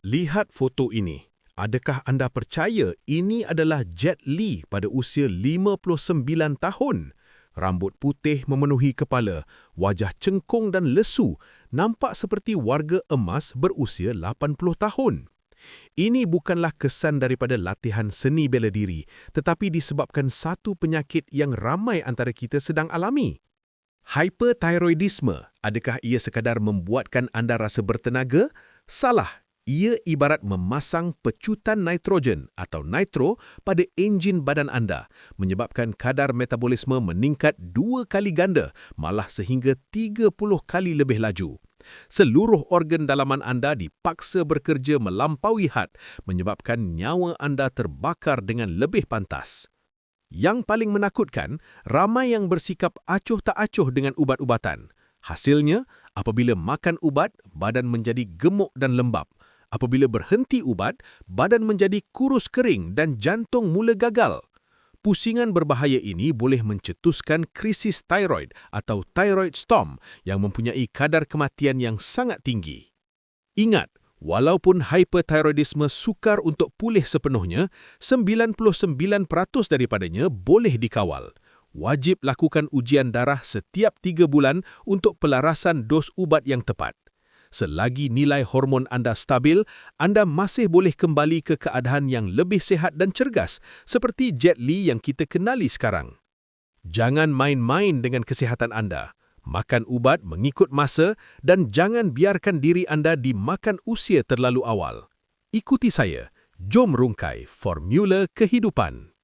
Lihat foto ini. Adakah anda percaya ini adalah Jet Li pada usia 59 tahun? Rambut putih memenuhi kepala, wajah cengkung dan lesu, nampak seperti warga emas berusia 80 tahun. Ini bukanlah kesan daripada latihan seni bela diri, tetapi disebabkan satu penyakit yang ramai antara kita sedang alami. Hyperthyroidisme, adakah ia sekadar membuatkan anda rasa bertenaga? Salah. Ia ibarat memasang pecutan nitrogen atau nitro pada enjin badan anda, menyebabkan kadar metabolisme meningkat 2 kali ganda, malah sehingga 30 kali lebih laju. Seluruh organ dalaman anda dipaksa bekerja melampaui had, menyebabkan nyawa anda terbakar dengan lebih pantas. Yang paling menakutkan, ramai yang bersikap acuh tak acuh dengan ubat-ubatan. Hasilnya, apabila makan ubat, badan menjadi gemuk dan lembap. Apabila berhenti ubat, badan menjadi kurus kering dan jantung mula gagal. Pusingan berbahaya ini boleh mencetuskan krisis tiroid atau thyroid storm yang mempunyai kadar kematian yang sangat tinggi. Ingat, walaupun hyperthyroidisme sukar untuk pulih sepenuhnya, 99% daripadanya boleh dikawal. Wajib lakukan ujian darah setiap 3 bulan untuk pelarasan dos ubat yang tepat. Selagi nilai hormon anda stabil, anda masih boleh kembali ke keadaan yang lebih sihat dan cergas, seperti Jet Li yang kita kenali sekarang. Jangan main-main dengan kesihatan anda. Makan ubat mengikut masa dan jangan biarkan diri anda dimakan usia terlalu awal. Ikuti saya, jom rungkai formula kehidupan.